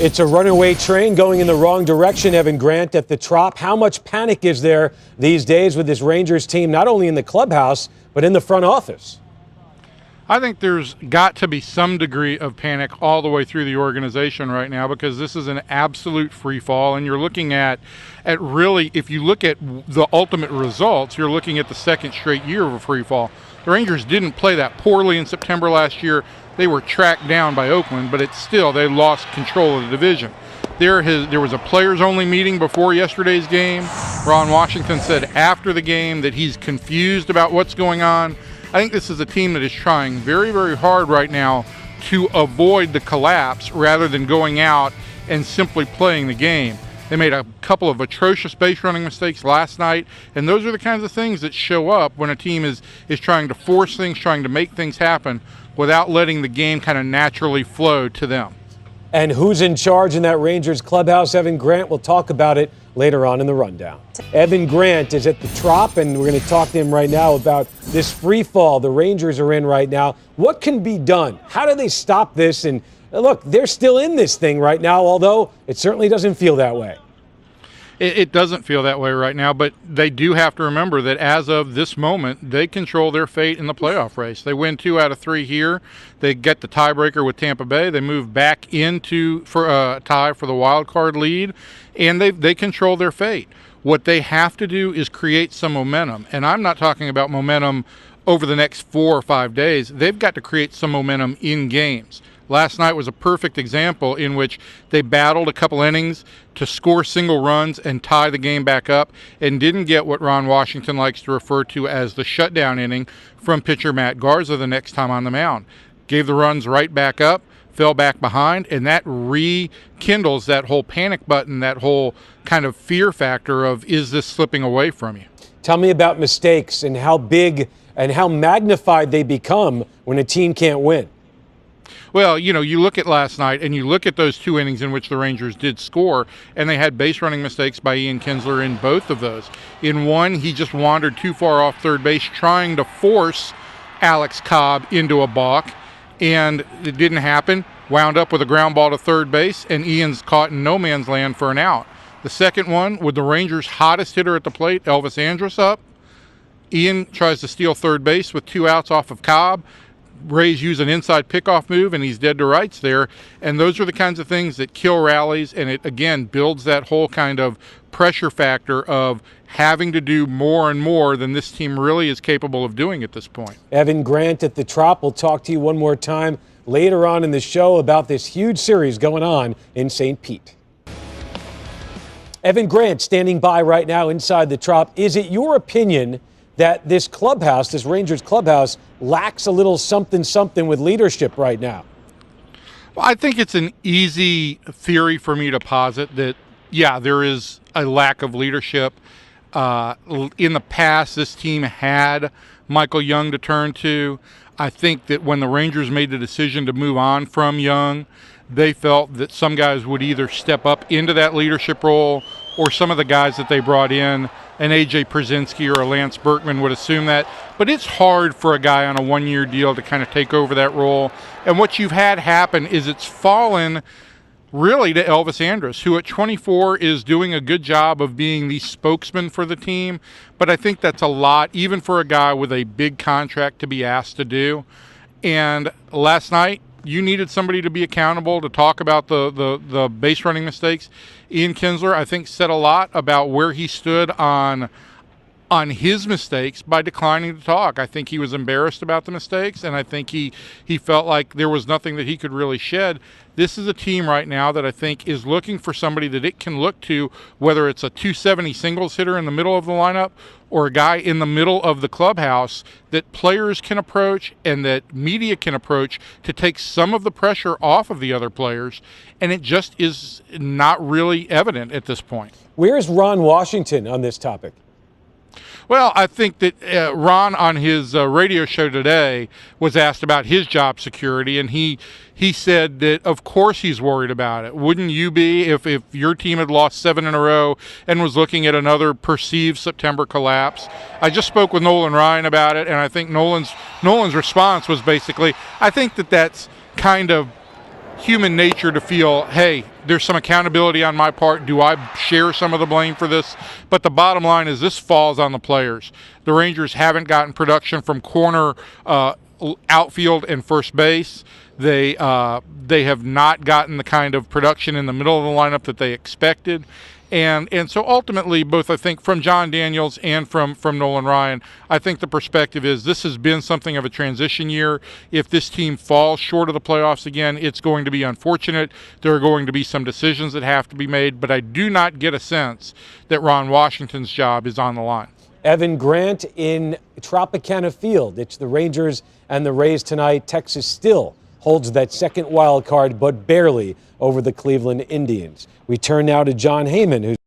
It's a runaway train going in the wrong direction, Evan Grant, at the Trop. How much panic is there these days with this Rangers team, not only in the clubhouse, but in the front office? I think there's got to be some degree of panic all the way through the organization right now, because this is an absolute free fall, and you're looking at really, if you look at the ultimate results, you're looking at the second straight year of a free fall. The Rangers didn't play that poorly in September last year. They were tracked down by Oakland, but it's still, they lost control of the division. There was a players-only meeting before yesterday's game. Ron Washington said after the game that he's confused about what's going on. I think this is a team that is trying very, very hard right now to avoid the collapse rather than going out and simply playing the game. They made a couple of atrocious base running mistakes last night, and those are the kinds of things that show up when a team is trying to force things, trying to make things happen without letting the game kind of naturally flow to them. And who's in charge in that Rangers clubhouse? Evan Grant. We'll talk about it later on in the rundown. Evan Grant is at the Trop, and we're going to talk to him right now about this free fall the Rangers are in right now. What can be done? How do they stop this? And look, they're still in this thing right now, although it certainly doesn't feel that way. It doesn't feel that way right now, but they do have to remember that as of this moment, they control their fate in the playoff race. They win 2 out of 3 here. They get the tiebreaker with Tampa Bay. They move back into for a tie for the wild card lead, and they control their fate. What they have to do is create some momentum, and I'm not talking about momentum over the next 4 or 5 days. They've got to create some momentum in games. Last night was a perfect example in which they battled a couple innings to score single runs and tie the game back up, and didn't get what Ron Washington likes to refer to as the shutdown inning from pitcher Matt Garza the next time on the mound. Gave the runs right back up, fell back behind, and that rekindles that whole panic button, that whole kind of fear factor of, is this slipping away from you? Tell me about mistakes and how big and how magnified they become when a team can't win. Well, you look at last night and you look at those 2 innings in which the Rangers did score, and they had base running mistakes by Ian Kinsler in both of those. In one, he just wandered too far off third base trying to force Alex Cobb into a balk, and it didn't happen. Wound up with a ground ball to third base, and Ian's caught in no man's land for an out. The second one, with the Rangers' hottest hitter at the plate, Elvis Andrus, up, Ian tries to steal third base with 2 outs off of Cobb. Rays use an inside pickoff move, and he's dead to rights there. And those are the kinds of things that kill rallies, and it, again, builds that whole kind of pressure factor of having to do more and more than this team really is capable of doing at this point. Evan Grant at the Trop. We'll talk to you one more time later on in the show about this huge series going on in St. Pete. Evan Grant standing by right now inside the Trop. Is it your opinion that this clubhouse, this Rangers clubhouse, lacks a little something with leadership right now? Well, I think it's an easy theory for me to posit that, yeah, there is a lack of leadership. In the past, this team had Michael Young to turn to. I think that when the Rangers made the decision to move on from Young, they felt that some guys would either step up into that leadership role, or some of the guys that they brought in, an A.J. Przinsky or a Lance Berkman, would assume that. But it's hard for a guy on a 1-year deal to kind of take over that role. And what you've had happen is it's fallen really to Elvis Andrus, who at 24 is doing a good job of being the spokesman for the team. But I think that's a lot, even for a guy with a big contract, to be asked to do. And last night, you needed somebody to be accountable to talk about the base running mistakes. Ian Kinsler, I think, said a lot about where he stood on his mistakes by declining to talk. I think he was embarrassed about the mistakes, and I think he felt like there was nothing that he could really shed. This is a team right now that I think is looking for somebody that it can look to, whether it's a 270 singles hitter in the middle of the lineup or a guy in the middle of the clubhouse that players can approach and that media can approach to take some of the pressure off of the other players. And it just is not really evident at this point. Where's Ron Washington on this topic? Well, I think that Ron on his radio show today was asked about his job security, and he said that of course he's worried about it. Wouldn't you be if your team had lost 7 in a row and was looking at another perceived September collapse? I just spoke with Nolan Ryan about it, and I think Nolan's response was basically, I think that's kind of human nature to feel, hey, there's some accountability on my part. Do I share some of the blame for this? But the bottom line is this falls on the players. The Rangers haven't gotten production from corner, outfield, and first base. They have not gotten the kind of production in the middle of the lineup that they expected. And so ultimately, both I think from John Daniels and from Nolan Ryan, I think the perspective is this has been something of a transition year. If this team falls short of the playoffs again, it's going to be unfortunate. There are going to be some decisions that have to be made, but I do not get a sense that Ron Washington's job is on the line. Evan Grant in Tropicana Field. It's the Rangers and the Rays tonight. Texas still holds that second wild card, but barely over the Cleveland Indians. We turn now to John Heyman, who's